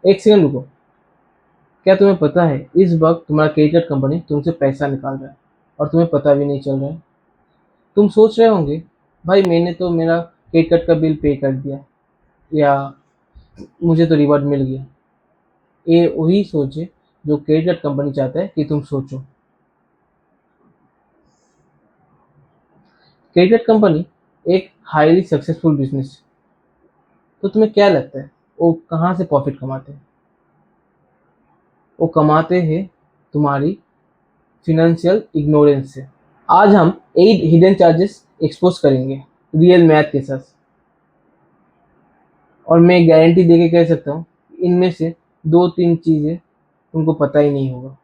एक सेकंड रुको। क्या तुम्हें पता है इस वक्त तुम्हारा क्रेडिट कार्ड कंपनी तुमसे पैसा निकाल रहा है और तुम्हें पता भी नहीं चल रहा है। तुम सोच रहे होंगे, भाई मैंने तो मेरा क्रेडिट कार्ड का बिल पे कर दिया, या मुझे तो रिवॉर्ड मिल गया। ये वही सोच है जो क्रेडिट कार्ड कंपनी चाहता है कि तुम सोचो। क्रेडिट कार्ड कंपनी एक हाईली सक्सेसफुल बिजनेस है। तो तुम्हें क्या लगता है वो कहाँ से प्रॉफिट कमाते हैं? वो कमाते हैं तुम्हारी फिनेंशियल इग्नोरेंस से। आज हम 8 हिडन चार्जेस एक्सपोज करेंगे रियल मैथ के साथ, और मैं गारंटी देके कह सकता हूँ इनमें से 2-3 चीजें तुमको पता ही नहीं होगा,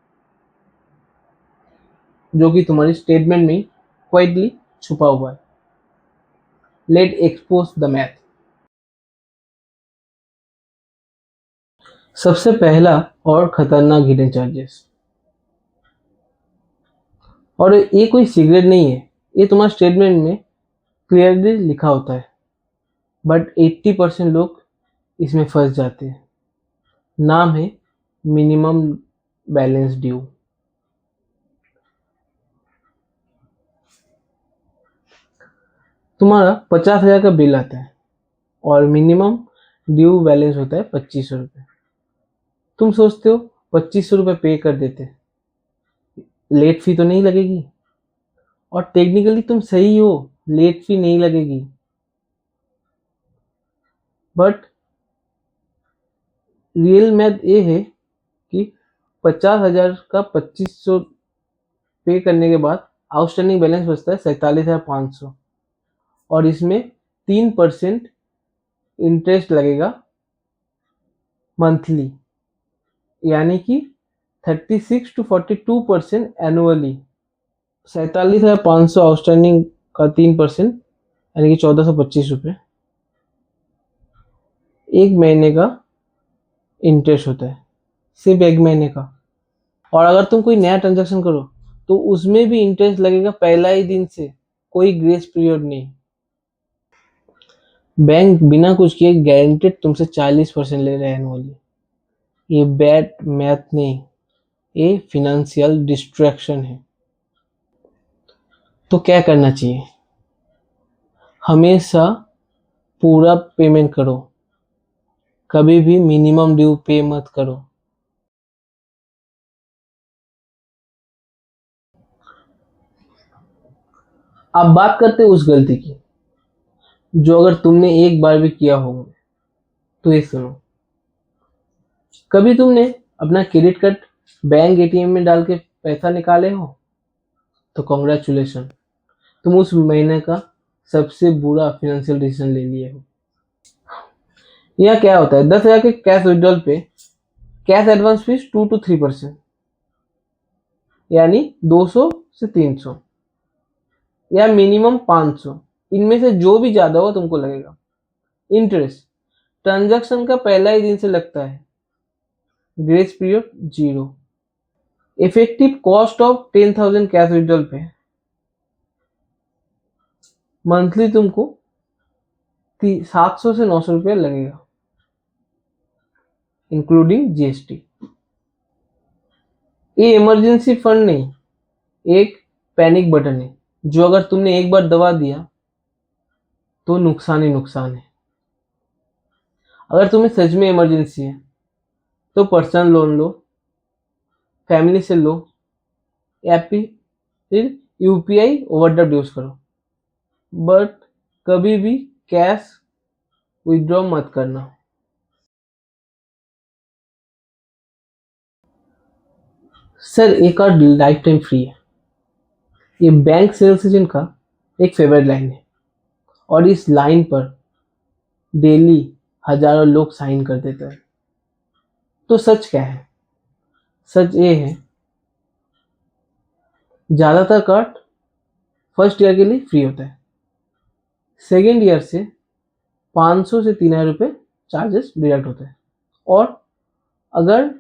जो कि तुम्हारी स्टेटमेंट में क्वाइटली छुपा हुआ है। Let expose the math. सबसे पहला और खतरनाक हिडन चार्जेस, और ये कोई सीक्रेट नहीं है, ये तुम्हारे स्टेटमेंट में क्लियरली लिखा होता है, बट 80% लोग इसमें फंस जाते हैं। नाम है मिनिमम बैलेंस ड्यू। तुम्हारा 50,000 का बिल आता है और मिनिमम ड्यू बैलेंस होता है 2500 रुपये। तुम सोचते हो 2500 रुपये पे कर देते, लेट फी तो नहीं लगेगी। और टेक्निकली तुम सही हो, लेट फी नहीं लगेगी, बट रियल मैथ ये है कि 50,000 का 2500 पे करने के बाद आउटस्टैंडिंग बैलेंस बचता है 47,500, और इसमें 3% इंटरेस्ट लगेगा मंथली, यानी कि 36 to 42% एनुअली। 47,500 आउटस्टैंडिंग का 3%, यानी कि 1,425 रुपये एक महीने का इंटरेस्ट होता है, सिर्फ एक महीने का। और अगर तुम कोई नया ट्रांजेक्शन करो तो उसमें भी इंटरेस्ट लगेगा पहला ही दिन से, कोई ग्रेस पीरियड नहीं। बैंक बिना कुछ किए गारंटेड तुमसे 40% ले रहे हैं एनुअली। ये बैड मैथ नहीं, ये फिनेंशियल डिस्ट्रैक्शन है। तो क्या करना चाहिए? हमेशा पूरा पेमेंट करो, कभी भी मिनिमम ड्यू पे मत करो। अब बात करते हैं उस गलती की जो अगर तुमने एक बार भी किया होगा, तो ये सुनो। कभी तुमने अपना क्रेडिट कार्ड बैंक एटीएम में डाल के पैसा निकाले हो? तो कॉन्ग्रेचुलेशन, तुम उस महीने का सबसे बुरा फाइनेंशियल डिसीजन ले लिए हो। यहाँ क्या होता है, 10,000 के कैश विड्रॉल पे कैश एडवांस फीस 2 to 3%, यानी 200 से 300, या मिनिमम 500, इनमें से जो भी ज्यादा हो तुमको लगेगा। इंटरेस्ट ट्रांजैक्शन का पहला ही दिन से लगता है, grace period 0। Effective cost of 10,000 cash withdrawal पे मंथली तुमको 700 से 900 रुपया लगेगा, इंक्लूडिंग जीएसटी। ये इमरजेंसी फंड नहीं, एक पैनिक बटन है, जो अगर तुमने एक बार दबा दिया तो नुकसान ही नुकसान है। अगर तुम्हें सच में इमरजेंसी है तो पर्सनल लोन लो, फैमिली से लो, या फिर यूपीआई ओवरड्राफ्ट यूज करो, बट कभी भी कैश विड्रॉ मत करना। सर एक कार्ड लाइफ टाइम फ्री है, ये बैंक सेल्स एजेंट का एक फेवरेट लाइन है, और इस लाइन पर डेली हजारों लोग साइन कर देते हैं। तो सच क्या है? सच ये है, ज्यादातर कार्ड फर्स्ट ईयर के लिए फ्री होता है, सेकेंड ईयर से 500 से 3,000 रुपये चार्जेस डिडक्ट होते हैं, और अगर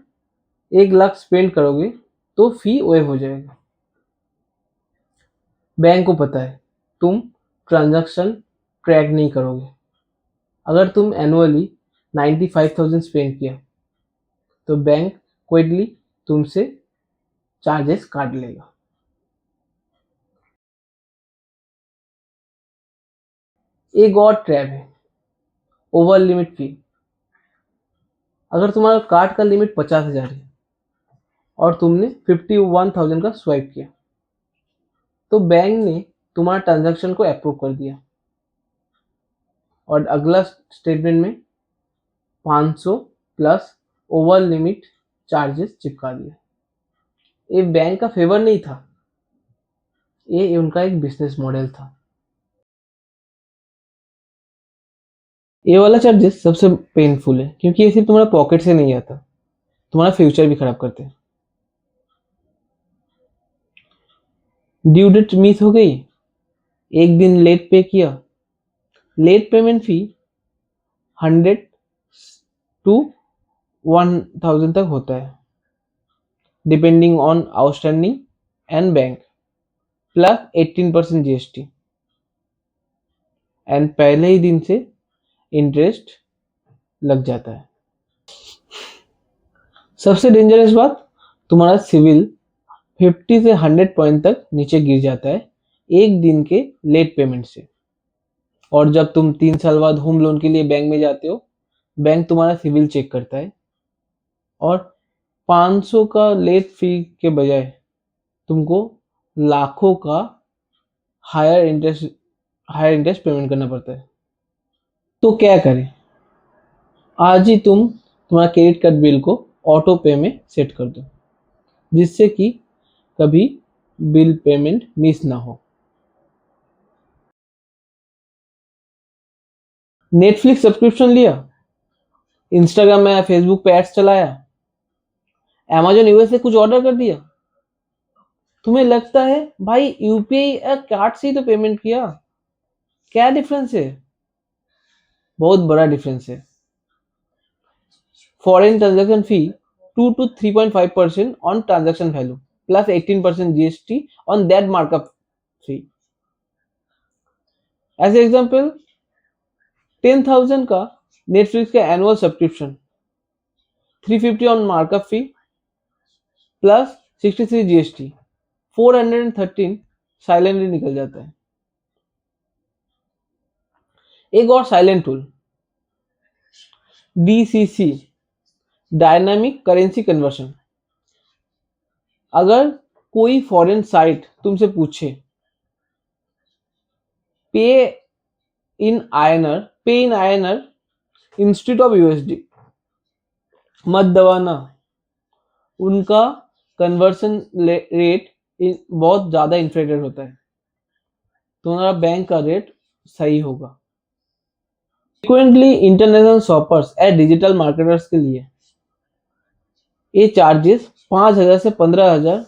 1 लाख स्पेंड करोगे तो फी वेव हो जाएगा। बैंक को पता है तुम ट्रांजैक्शन ट्रैक नहीं करोगे। अगर तुम एनुअली 95,000 स्पेंड किया तो बैंक क्विकली तुमसे चार्जेस काट लेगा। एक और ट्रैप है, ओवर लिमिट फी। अगर तुम्हारा कार्ड का लिमिट 50,000 है और तुमने 51,000 का स्वाइप किया, तो बैंक ने तुम्हारा ट्रांजैक्शन को अप्रूव कर दिया और अगला स्टेटमेंट में 500 प्लस ओवर लिमिट चार्जेस चिपका दिए। ये बैंक का फेवर नहीं था, ये उनका एक बिजनेस मॉडल था। ये वाला चार्जेस सबसे पेनफुल है, क्योंकि ये सिर्फ तुम्हारा पॉकेट से नहीं आता, तुम्हारा फ्यूचर भी खराब करते हैं। ड्यू डेट मिस हो गई, एक दिन लेट पे किया, लेट पेमेंट फी 100 टू 1000 तक होता है, depending on outstanding and bank, plus 18% GST, and पहले ही दिन से इंटरेस्ट लग जाता है। सबसे डेंजरस बात, तुम्हारा सिविल 50 से 100 पॉइंट तक नीचे गिर जाता है एक दिन के लेट पेमेंट से। और जब तुम 3 साल बाद होम लोन के लिए बैंक में जाते हो, बैंक तुम्हारा सिविल चेक करता है और 500 का लेट फी के बजाय तुमको लाखों का हायर इंटरेस्ट पेमेंट करना पड़ता है। तो क्या करें? आज ही तुम तुम्हारा क्रेडिट कार्ड बिल को ऑटो पे में सेट कर दो, जिससे कि कभी बिल पेमेंट मिस ना हो। नेटफ्लिक्स सब्सक्रिप्शन लिया, इंस्टाग्राम में फेसबुक पे एड्स चलाया, अमेजोन यूएस से कुछ ऑर्डर कर दिया, तुम्हें लगता है भाई यूपीआई कार्ड से ही तो पेमेंट किया, क्या डिफरेंस है? बहुत बड़ा डिफरेंस है। Foreign transaction fee 2 to 3.5% on transaction value plus 18% GST on that markup fee. As an example, 10,000 का नेटफ्लिक्स का annual subscription, 350 on markup fee plus 63 GST, 413 silently निकल जाता है। एक और silent tool, DCC, dynamic currency conversion. अगर कोई foreign site तुमसे पूछे पे इन आयनर इंस्टीट्यूट ऑफ यूएसडी, मत दबाना, उनका कन्वर्सन रेट बहुत ज्यादा इन्फ्लेटेड होता है, तुम्हारा बैंक का रेट सही होगा। Frequently international shoppers and digital marketers के लिए ये चार्जेस 5,000 से 15,000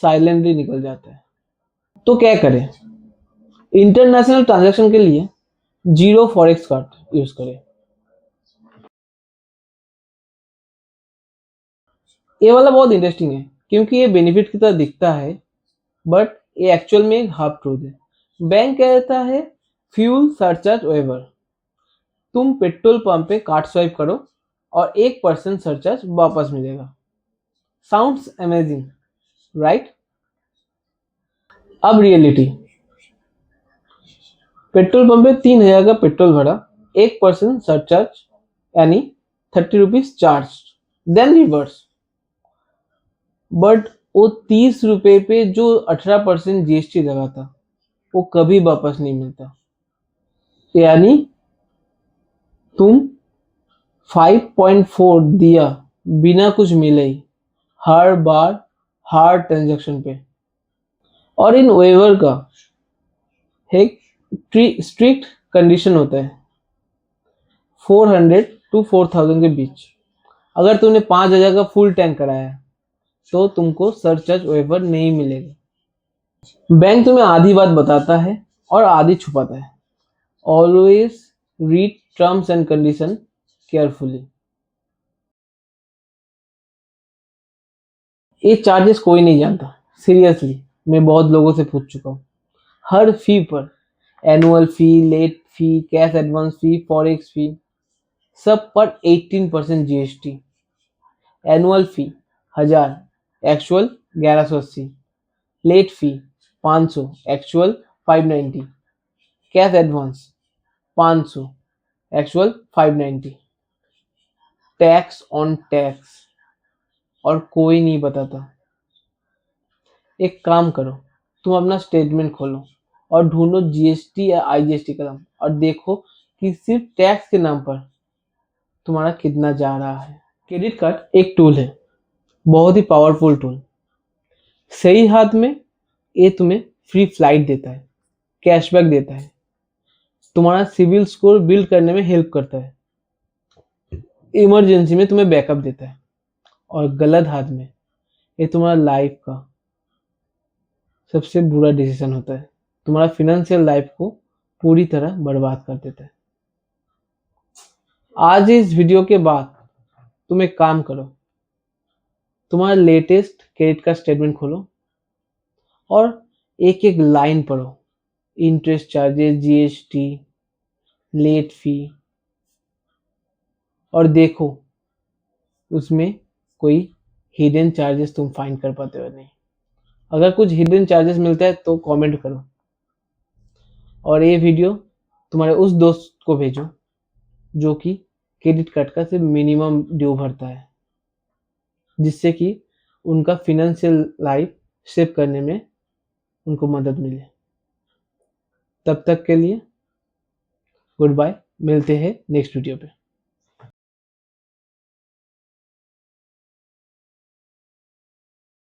साइलेंटली निकल जाता है। तो क्या करें? इंटरनेशनल ट्रांजैक्शन के लिए जीरो फॉरेक्स कार्ड यूज करें। ये वाला बहुत इंटरेस्टिंग है, क्योंकि ये बेनिफिट की तरह दिखता है, बट ये एक्चुअल में एक हाफ ट्रूथ है। बैंक कहता है फ्यूल सरचार्ज वेवर, तुम पेट्रोल पंप पे कार्ड स्वाइप करो और 1% सरचार्ज वापस मिलेगा। Sounds amazing, right? अब रियलिटी, पेट्रोल पंप पे 3,000 का पेट्रोल भरा, 1% सरचार्ज यानी 30 rupees charge, then reverse. But वो 30 रुपए पे जो 18% जीएसटी लगा था, वो कभी वापस नहीं मिलता। यानी तुम 5.4 दिया बिना कुछ मिले ही, हर बार, हर ट्रांजैक्शन पे। और इन वेवर का एक स्ट्रिक्ट कंडीशन होता है, 400 to 4,000 के बीच। अगर तुमने 5,000 का फुल टैंक कराया तो तुमको सरचार्ज वेवर नहीं मिलेगा। बैंक तुम्हें आधी बात बताता है और आधी छुपाता है। Always read terms and condition carefully. ये चार्जेस कोई नहीं जानता, सीरियसली, मैं बहुत लोगों से पूछ चुका हूँ। हर फी पर, annual fee, late fee, cash advance fee, forex fee, सब पर 18% GST, annual fee 1000, actual 1180, late fee 500, actual 590, cash advance 500, actual 590, tax on tax और कोई नहीं बताता। एक काम करो, तुम अपना स्टेटमेंट खोलो और ढूंढो जीएसटी या आईजीएसटी का नाम और देखो कि सिर्फ टैक्स के नाम पर तुम्हारा कितना जा रहा है। क्रेडिट कार्ड एक टूल है, बहुत ही पावरफुल टूल। सही हाथ में ये तुम्हें फ्री फ्लाइट देता है, कैशबैक देता है, तुम्हारा सिविल स्कोर बिल्ड करने में हेल्प करता है, इमरजेंसी में तुम्हें बैकअप देता है। और गलत हाथ में ये तुम्हारा लाइफ का सबसे बुरा डिसीजन होता है, तुम्हारा फिनेंशियल लाइफ को पूरी तरह बर्बाद कर देता है। आज इस वीडियो के बाद तुम एक काम करो, तुम्हारा लेटेस्ट क्रेडिट कार्ड स्टेटमेंट खोलो और एक एक लाइन पढ़ो, interest charges, GST, late fee, और देखो उसमें कोई हिडन चार्जेस तुम फाइंड कर पाते हो नहीं। अगर कुछ हिडन चार्जेस मिलता है तो कमेंट करो और ये वीडियो तुम्हारे उस दोस्त को भेजो जो कि क्रेडिट कार्ड का सिर्फ मिनिमम ड्यू भरता है, जिससे कि उनका फिनेंशियल लाइफ सेव करने में उनको मदद मिले। तब तक के लिए गुड बाय, मिलते हैं नेक्स्ट वीडियो पे।